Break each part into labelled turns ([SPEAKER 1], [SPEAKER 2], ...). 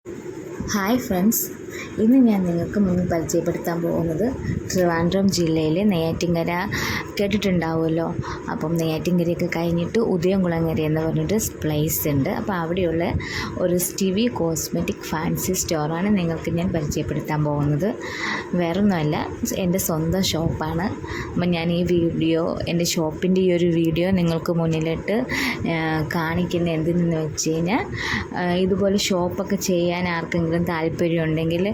[SPEAKER 1] Hi friends, ഇന്ന് ഞാൻ നിങ്ങൾക്ക് മുന്നിൽ പരിചയപ്പെടുത്താൻ പോകുന്നത് ട്രിവാൻഡ്രം ജില്ലയിലെ നെയ്യാറ്റിൻകര കേട്ടിട്ടുണ്ടാവുമല്ലോ. അപ്പം നെയ്യാറ്റിൻകരയൊക്കെ കഴിഞ്ഞിട്ട് ഉദയംകുളങ്ങര എന്ന് പറഞ്ഞിട്ട് പ്ലേസ് ഉണ്ട്. അപ്പോൾ അവിടെയുള്ള ഒരു സ്റ്റീവി കോസ്മെറ്റിക് ഫാൻസി സ്റ്റോറാണ് നിങ്ങൾക്ക് ഞാൻ പരിചയപ്പെടുത്താൻ പോകുന്നത്. വേറൊന്നുമല്ല, എൻ്റെ സ്വന്തം ഷോപ്പാണ്. അപ്പം ഞാൻ ഈ വീഡിയോ, എൻ്റെ ഷോപ്പിൻ്റെ ഈ ഒരു വീഡിയോ നിങ്ങൾക്ക് മുന്നിലിട്ട് കാണിക്കുന്ന എന്തിനെന്ന് വെച്ച് കഴിഞ്ഞാൽ, ഇതുപോലെ ഷോപ്പൊക്കെ ചെയ്യാൻ ആർക്കെങ്കിലും താല്പര്യമുണ്ടെങ്കിൽ,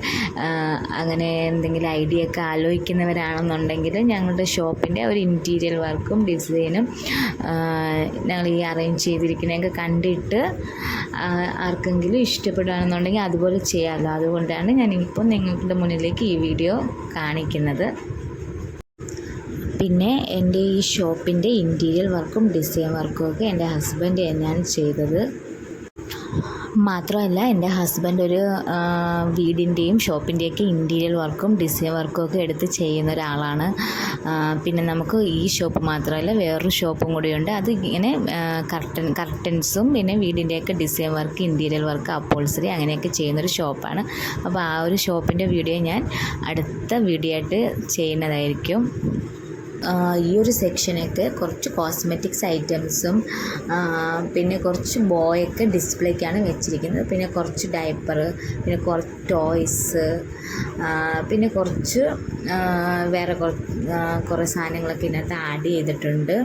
[SPEAKER 1] അങ്ങനെ എന്തെങ്കിലും ഐഡിയ ഒക്കെ ആലോചിക്കുന്നവരാണെന്നുണ്ടെങ്കിൽ ഞങ്ങളുടെ ഷോപ്പിൻ്റെ ഒരു ഇൻറ്റീരിയർ വർക്കും ഡിസൈനും ഞങ്ങൾ ഈ അറേഞ്ച് ചെയ്തിരിക്കുന്നതൊക്കെ കണ്ടിട്ട് ആർക്കെങ്കിലും ഇഷ്ടപ്പെടുകയാണെന്നുണ്ടെങ്കിൽ അതുപോലെ ചെയ്യാമല്ലോ. അതുകൊണ്ടാണ് ഞാനിപ്പോൾ നിങ്ങളുടെ മുന്നിലേക്ക് ഈ വീഡിയോ കാണിക്കുന്നത്. പിന്നെ എൻ്റെ ഈ ഷോപ്പിൻ്റെ ഇൻറ്റീരിയർ വർക്കും ഡിസൈൻ വർക്കും ഒക്കെ എൻ്റെ ഹസ്ബൻഡ് തന്നെയാണ് ചെയ്തത്. മാത്രമല്ല, എൻ്റെ ഹസ്ബൻഡ് ഒരു വീടിൻ്റെയും ഷോപ്പിൻ്റെയൊക്കെ ഇൻറ്റീരിയർ വർക്കും ഡിസൈൻ വർക്കും ഒക്കെ എടുത്ത് ചെയ്യുന്ന ഒരാളാണ്. പിന്നെ നമുക്ക് ഈ ഷോപ്പ് മാത്രമല്ല, വേറൊരു ഷോപ്പും കൂടിയുണ്ട്. അത് ഇങ്ങനെ കർട്ടൻസും പിന്നെ വീടിൻ്റെയൊക്കെ design work, interior work, upholstery അങ്ങനെയൊക്കെ ചെയ്യുന്നൊരു ഷോപ്പാണ്. അപ്പോൾ ആ ഒരു ഷോപ്പിൻ്റെ വീഡിയോ ഞാൻ അടുത്ത വീഡിയോ ആയിട്ട് ചെയ്യുന്നതായിരിക്കും. ഈ ഒരു സെക്ഷനൊക്കെ കുറച്ച് കോസ്മെറ്റിക്സ് ഐറ്റംസും പിന്നെ കുറച്ച് ബോയൊക്കെ ഡിസ്പ്ലേക്കാണ് വെച്ചിരിക്കുന്നത്. പിന്നെ കുറച്ച് ഡയപ്പർ, പിന്നെ കുറച്ച് ടോയ്സ്, പിന്നെ കുറച്ച് വേറെ കുറേ സാധനങ്ങളൊക്കെ ഇതിനകത്ത് ആഡ് ചെയ്തിട്ടുണ്ട്.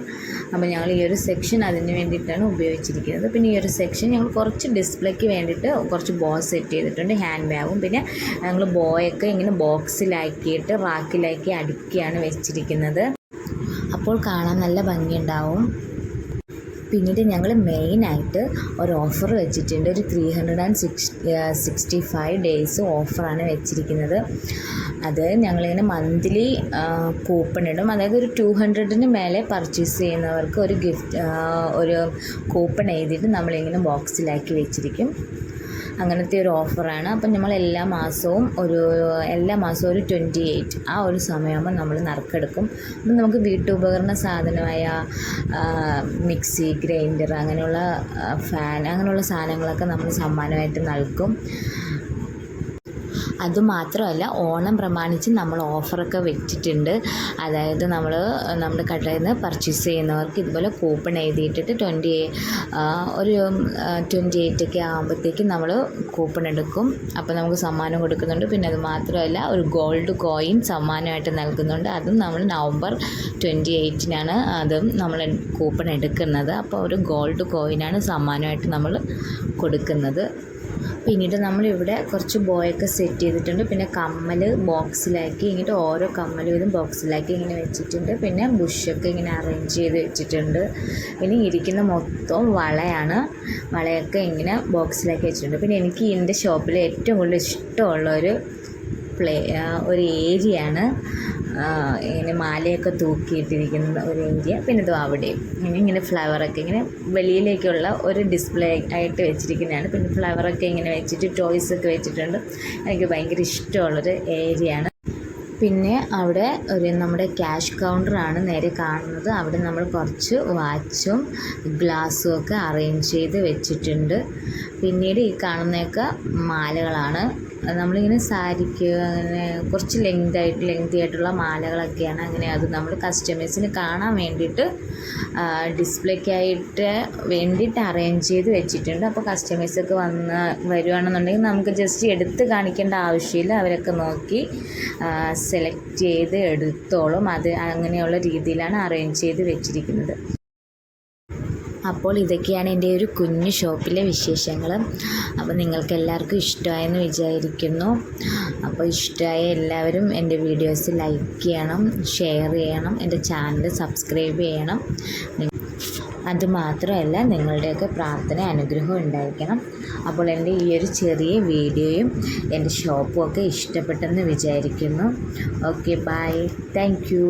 [SPEAKER 1] അപ്പോൾ ഞങ്ങൾ ഈ ഒരു സെക്ഷൻ അതിന് വേണ്ടിയിട്ടാണ് ഉപയോഗിച്ചിരിക്കുന്നത്. പിന്നെ ഈ ഒരു സെക്ഷൻ ഞങ്ങൾ കുറച്ച് ഡിസ്പ്ലേക്ക് വേണ്ടിയിട്ട് കുറച്ച് ബോ സെറ്റ് ചെയ്തിട്ടുണ്ട്, ഹാൻഡ് ബാഗും. പിന്നെ ഞങ്ങൾ ബോയൊക്കെ ഇങ്ങനെ ബോക്സിലാക്കിയിട്ട് റാക്കിലാക്കി അടുക്കിയാണ് വെച്ചിരിക്കുന്നത്. അപ്പോൾ കാണാൻ നല്ല ഭംഗിയുണ്ടാവും. പിന്നീട് ഞങ്ങൾ മെയിനായിട്ട് ഒരു ഓഫർ വെച്ചിട്ടുണ്ട്. ഒരു 365 ഡേയ്സ് ഓഫറാണ് വെച്ചിരിക്കുന്നത്. അത് ഞങ്ങളിങ്ങനെ മന്ത്ലി കൂപ്പൺ ഇടും. അതായത് ഒരു 200-ന് മേലെ പർച്ചേസ് ചെയ്യുന്നവർക്ക് ഒരു ഗിഫ്റ്റ്, ഒരു കൂപ്പൺ എഴുതിയിട്ട് നമ്മളിങ്ങനെ ബോക്സിലാക്കി വെച്ചിരിക്കും. അങ്ങനത്തെ ഒരു ഓഫറാണ്. അപ്പം നമ്മൾ എല്ലാ മാസവും ഒരു 28 ആ ഒരു സമയമാകുമ്പോൾ നമ്മൾ നറുക്കെടുക്കും. അപ്പം നമുക്ക് വീട്ടുപകരണ സാധനമായ മിക്സി, ഗ്രൈൻഡർ, അങ്ങനെയുള്ള ഫാൻ, അങ്ങനെയുള്ള സാധനങ്ങളൊക്കെ നമ്മൾ സമ്മാനമായിട്ട് നൽകും. അതുമാത്രമല്ല, ഓണം പ്രമാണിച്ച് നമ്മൾ ഓഫറൊക്കെ വെച്ചിട്ടുണ്ട്. അതായത് നമ്മുടെ കടയിൽ നിന്ന് പർച്ചേസ് ചെയ്യുന്നവർക്ക് ഇതുപോലെ കൂപ്പൺ എഴുതിയിട്ടിട്ട് 28 ഒക്കെ ആകുമ്പോഴത്തേക്കും നമ്മൾ കൂപ്പൺ എടുക്കും. അപ്പോൾ നമുക്ക് സമ്മാനം കൊടുക്കുന്നുണ്ട്. പിന്നെ അത് മാത്രമല്ല, ഒരു ഗോൾഡ് കോയിൻ സമ്മാനമായിട്ട് നൽകുന്നുണ്ട്. അതും നമ്മൾ നവംബർ 28-നാണ് അതും നമ്മൾ കൂപ്പൺ എടുക്കുന്നത്. അപ്പോൾ ഒരു ഗോൾഡ് കോയിനാണ് സമ്മാനമായിട്ട് നമ്മൾ കൊടുക്കുന്നത്. പിന്നീട് നമ്മളിവിടെ കുറച്ച് ബോയൊക്കെ സെറ്റ് ചെയ്തിട്ടുണ്ട്. പിന്നെ കമ്മൽ ബോക്സിലാക്കി, ഇങ്ങോട്ട് ഓരോ കമ്മലും ഇതും ബോക്സിലാക്കി ഇങ്ങനെ വെച്ചിട്ടുണ്ട്. പിന്നെ ബുഷൊക്കെ ഇങ്ങനെ അറേഞ്ച് ചെയ്ത് വെച്ചിട്ടുണ്ട്. ഇനി ഇരിക്കുന്ന മൊത്തം വളയാണ്. വളയൊക്കെ ഇങ്ങനെ ബോക്സിലാക്കി വെച്ചിട്ടുണ്ട്. പിന്നെ എനിക്ക് എൻ്റെ ഷോപ്പിൽ ഏറ്റവും കൂടുതൽ ഇഷ്ടമുള്ള ഒരു ഏരിയയാണ് ഇങ്ങനെ മാലയൊക്കെ തൂക്കിയിട്ടിരിക്കുന്ന ഒരു ഏരിയ. പിന്നെ ഇത് അവിടെയും ഇങ്ങനെ ഫ്ലവറൊക്കെ ഇങ്ങനെ വെളിയിലേക്കുള്ള ഒരു ഡിസ്പ്ലേ ആയിട്ട് വെച്ചിരിക്കുന്നതാണ്. പിന്നെ ഫ്ലവറൊക്കെ ഇങ്ങനെ വെച്ചിട്ട് ടോയ്സൊക്കെ വെച്ചിട്ടുണ്ട്. എനിക്ക് ഭയങ്കര ഇഷ്ടമുള്ളൊരു ഏരിയയാണ്. പിന്നെ അവിടെ നമ്മുടെ ക്യാഷ് കൗണ്ടറാണ് നേരെ കാണുന്നത്. അവിടെ നമ്മൾ കുറച്ച് വാച്ചും ഗ്ലാസ്സും ഒക്കെ അറേഞ്ച് ചെയ്ത് വെച്ചിട്ടുണ്ട്. പിന്നീട് ഈ കാണുന്നതൊക്കെ മാലകളാണ്. നമ്മളിങ്ങനെ സാരിക്ക് അങ്ങനെ കുറച്ച് ലെങ്തി ആയിട്ടുള്ള മാലകളൊക്കെയാണ്. അങ്ങനെ അത് നമ്മൾ കസ്റ്റമേഴ്സിന് കാണാൻ വേണ്ടിയിട്ട് ഡിസ്പ്ലേക്കായിട്ട് വേണ്ടിയിട്ട് അറേഞ്ച് ചെയ്ത് വെച്ചിട്ടുണ്ട്. അപ്പോൾ കസ്റ്റമേഴ്സൊക്കെ വരുവാണെന്നുണ്ടെങ്കിൽ നമുക്ക് ജസ്റ്റ് എടുത്ത് കാണിക്കേണ്ട ആവശ്യമില്ല. അവരൊക്കെ നോക്കി സെലക്ട് ചെയ്ത് എടുത്തോളും. അത് അങ്ങനെയുള്ള രീതിയിലാണ് അറേഞ്ച് ചെയ്ത് വെച്ചിരിക്കുന്നത്. അപ്പോൾ ഇതൊക്കെയാണ് എൻ്റെ ഒരു കുഞ്ഞു ഷോപ്പിലെ വിശേഷങ്ങൾ. അപ്പോൾ നിങ്ങൾക്ക് എല്ലാവർക്കും ഇഷ്ടമായെന്ന് വിചാരിക്കുന്നു. അപ്പോൾ ഇഷ്ടമായ എല്ലാവരും എൻ്റെ വീഡിയോസ് ലൈക്ക് ചെയ്യണം, ഷെയർ ചെയ്യണം, എൻ്റെ ചാനൽ സബ്സ്ക്രൈബ് ചെയ്യണം. അതുമാത്രമല്ല, നിങ്ങളുടെയൊക്കെ പ്രാർത്ഥന അനുഗ്രഹം ഉണ്ടായിരിക്കണം. അപ്പോൾ എൻ്റെ ഈ ഒരു ചെറിയ വീഡിയോയും എൻ്റെ ഷോപ്പും ഒക്കെ ഇഷ്ടപ്പെട്ടെന്ന് വിചാരിക്കുന്നു. Okay, bye, thank U.